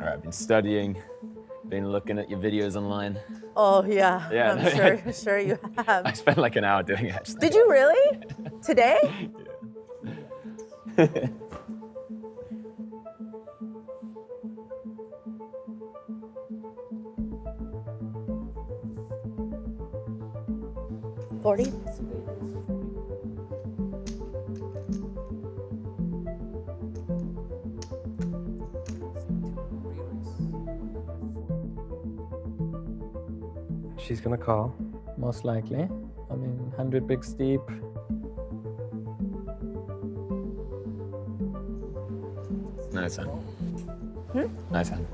All right, I've been studying, been looking at your videos online. Oh yeah, Yeah, I'm sure you have. I spent like an hour doing it actually. Did you really? Today? Yeah. 40? She's gonna call, most likely. I mean, 100 bigs deep. Nice hand. Nice hand.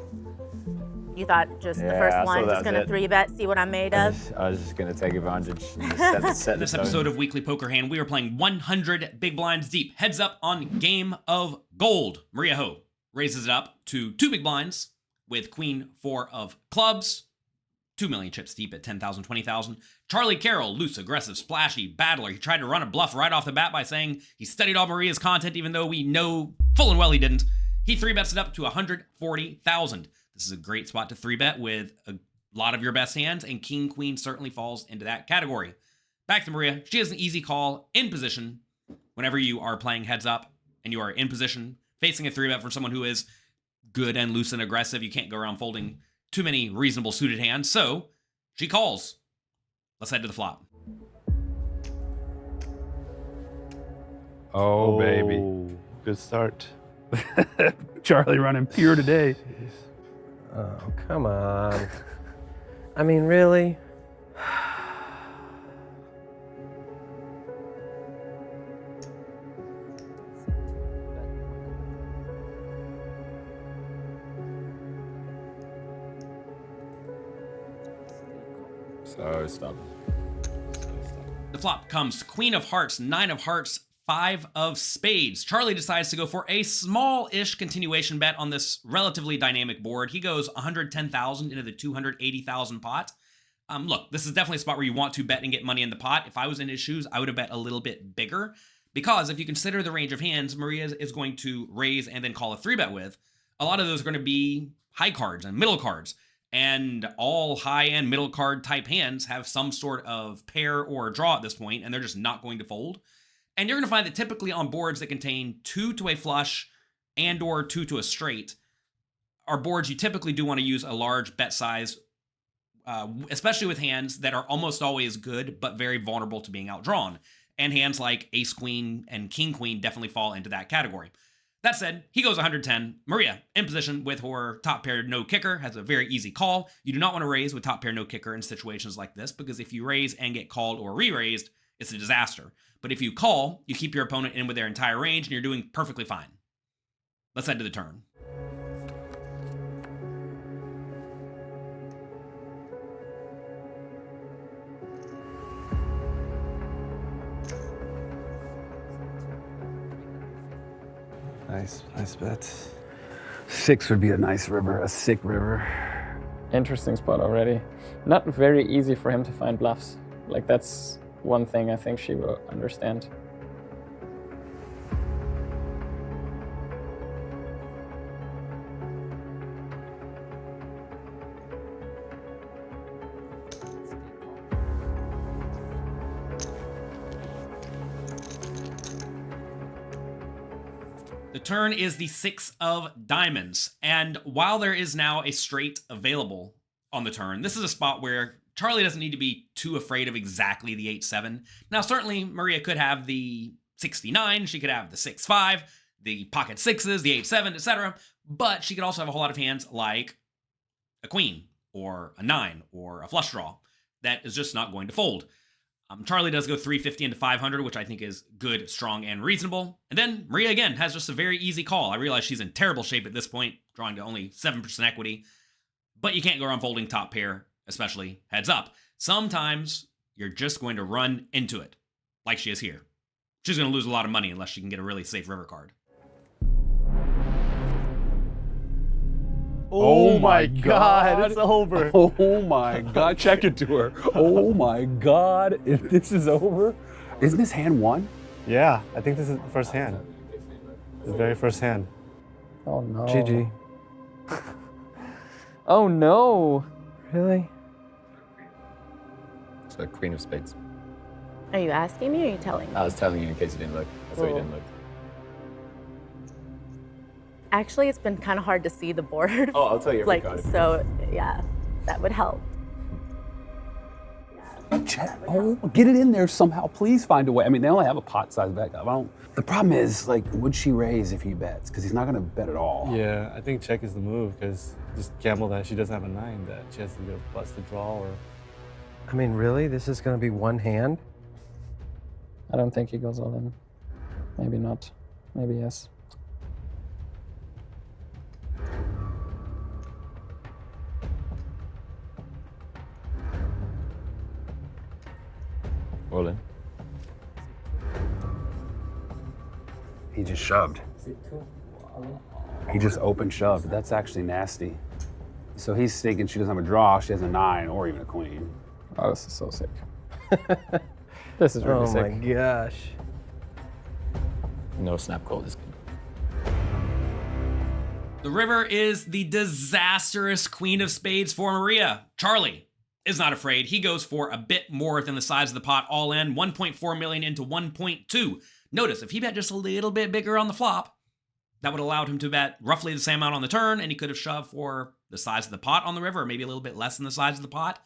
You thought just the Yeah, first I line, thought just that gonna was it. 3-bet, see what I'm made of? I was just gonna take advantage and just set This the episode tone. of Weekly Poker Hand, we are playing 100 big blinds deep. Heads up on Game of Gold. Maria Ho raises it up to 2 big blinds with Queen 4 of clubs. 2 million chips deep at 10,000, 20,000. Charlie Carrel, loose, aggressive, splashy, battler. He tried to run a bluff right off the bat by saying he studied all Maria's content, even though we know full and well he didn't. He 3-bets it up to 140,000. This is a great spot to 3-bet with a lot of your best hands, and King Queen certainly falls into that category. Back to Maria. She has an easy call in position whenever you are playing heads up and you are in position, facing a 3-bet for someone who is good and loose and aggressive. You can't go around folding too many reasonable suited hands, so she calls. Let's head to the flop. Oh, baby. Good start. Charlie running pure today. Oh, come on. I mean, really? So stubborn. The flop comes Queen of Hearts, 9 of Hearts, 5 of Spades. Charlie decides to go for a small-ish continuation bet on this relatively dynamic board. He goes 110,000 into the 280,000 pot. Look, this is definitely a spot where you want to bet and get money in the pot. If I was in his shoes, I would have bet a little bit bigger, because if you consider the range of hands Maria is going to raise and then call a 3-bet with, a lot of those are going to be high cards and middle cards. And all high and middle card type hands have some sort of pair or draw at this point, and they're just not going to fold. And you're going to find that typically on boards that contain 2 to a flush and or 2 to a straight are boards you typically do want to use a large bet size, especially with hands that are almost always good but very vulnerable to being outdrawn. And hands like Ace Queen and King Queen definitely fall into that category. That said, he goes 110. Maria, in position with her top pair no kicker, has a very easy call. You do not want to raise with top pair no kicker in situations like this, because if you raise and get called or re-raised, it's a disaster. But if you call, you keep your opponent in with their entire range, and you're doing perfectly fine. Let's head to the turn. Nice bet. 6 would be a nice river, a sick river. Interesting spot already. Not very easy for him to find bluffs. Like, that's one thing I think she will understand. The turn is the 6 of diamonds, and while there is now a straight available on the turn, this is a spot where Charlie doesn't need to be too afraid of exactly the 8-7. Now, certainly, Maria could have the 69, she could have the 6-5, the pocket 6s, the 8-7, etc., but she could also have a whole lot of hands like a queen, or a 9, or a flush draw that is just not going to fold. Charlie does go 350 into 500, which I think is good, strong, and reasonable. And then Maria, again, has just a very easy call. I realize she's in terrible shape at this point, drawing to only 7% equity. But you can't go around folding top pair, especially heads up. Sometimes you're just going to run into it, like she is here. She's going to lose a lot of money unless she can get a really safe river card. Oh my God, it's over. Oh my God, check it to her. Oh my God, if this is over. Isn't this hand 1? Yeah, I think this is the first hand. The very first hand. Oh no. GG. Oh no. Really? So queen of spades. Are you asking me or are you telling me? I was telling you in case you didn't look. I thought you didn't look. Actually, it's been kind of hard to see the board. Oh, I'll tell you every Like, card. so, yeah, that would help. Check. Oh, get it in there somehow. Please find a way. I mean, they only have a pot size bet. The problem is, like, would she raise if he bets? Because he's not going to bet at all. Yeah, I think check is the move because just gamble that she doesn't have a 9, that she has to either bust the draw or. I mean, really? This is going to be one hand? I don't think he goes all in. Maybe not. Maybe yes. All in. He just shoved. He just open shoved. That's actually nasty. So he's thinking she doesn't have a draw, she has a 9 or even a queen. Oh, this is so sick. This is really Oh sick. my gosh. No snap call this game. The river is the disastrous queen of spades for Maria. Charlie is not afraid. He goes for a bit more than the size of the pot all in, 1.4 million into 1.2. Notice, if he bet just a little bit bigger on the flop, that would have allowed him to bet roughly the same amount on the turn, and he could have shoved for the size of the pot on the river, or maybe a little bit less than the size of the pot.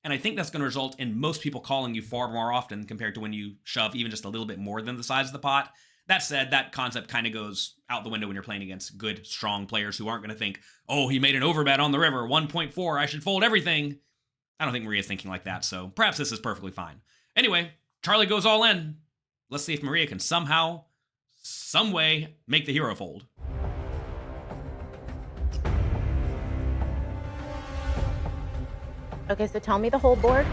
And I think that's going to result in most people calling you far more often compared to when you shove even just a little bit more than the size of the pot. That said, that concept kind of goes out the window when you're playing against good, strong players who aren't going to think, oh, he made an overbet on the river, 1.4, I should fold everything. I don't think Maria's thinking like that, so perhaps this is perfectly fine. Anyway, Charlie goes all in. Let's see if Maria can somehow, some way, make the hero fold. Okay, so tell me the whole board.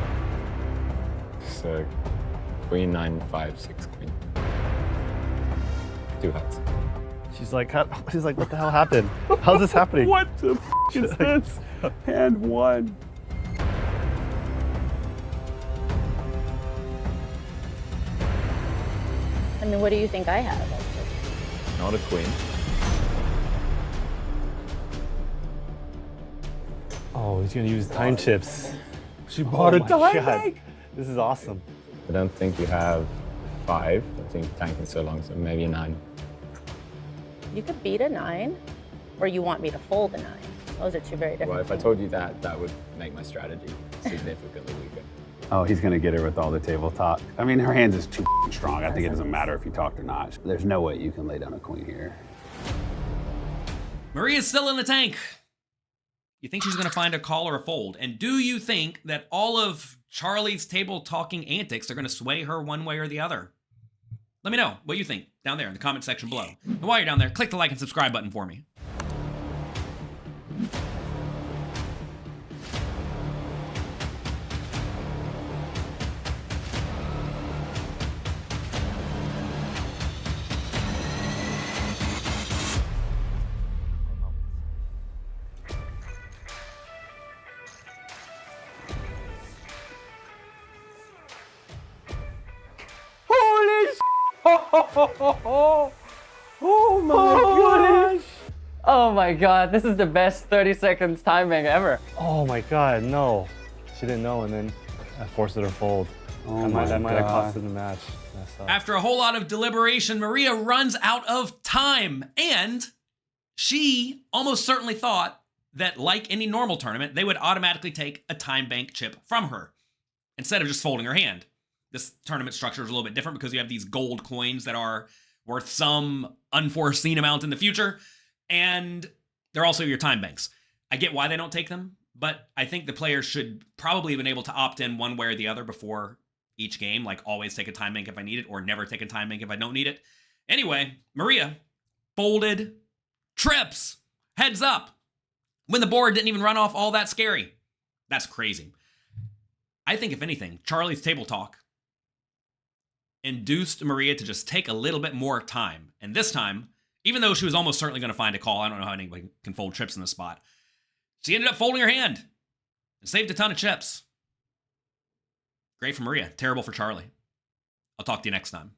So queen, 9, 5, 6, queen. 2 hearts. She's like, what the hell happened? How's this happening? What the is this? Hand 1. I mean, what do you think I have? Not a queen. Oh, he's gonna use time chips. She bought Oh a my time God. bank. This is awesome. I don't think you have 5. I think tanking so long, so maybe a 9. You could beat a 9, or you want me to fold a 9. Those are two very different Well, if I things. told you that, that would make my strategy significantly weaker. Oh, he's going to get her with all the table talk. I mean, her hands is too strong. I think it doesn't matter if you talked or not. There's no way you can lay down a queen here. Maria's still in the tank. You think she's going to find a call or a fold? And do you think that all of Charlie's table talking antics are going to sway her one way or the other? Let me know what you think down there in the comment section below. And while you're down there, click the like and subscribe button for me. Oh my gosh! Oh my god, this is the best 30 seconds timing ever. Oh my God, no. She didn't know, and then I forced her to fold. Oh that might have God. costed the match. That sucks. After a whole lot of deliberation, Maria runs out of time, and she almost certainly thought that, like any normal tournament, they would automatically take a time bank chip from her instead of just folding her hand. This tournament structure is a little bit different because you have these gold coins that are worth some unforeseen amount in the future, and they're also your time banks. I get why they don't take them, but I think the players should probably have been able to opt in one way or the other before each game, like always take a time bank if I need it, or never take a time bank if I don't need it. Anyway, Maria folded trips. Heads up. When the board didn't even run off all that scary. That's crazy. I think, if anything, Charlie's table talk induced Maria to just take a little bit more time. And this time, even though she was almost certainly going to find a call, I don't know how anybody can fold trips in this spot, she ended up folding her hand and saved a ton of chips. Great for Maria, terrible for Charlie. I'll talk to you next time.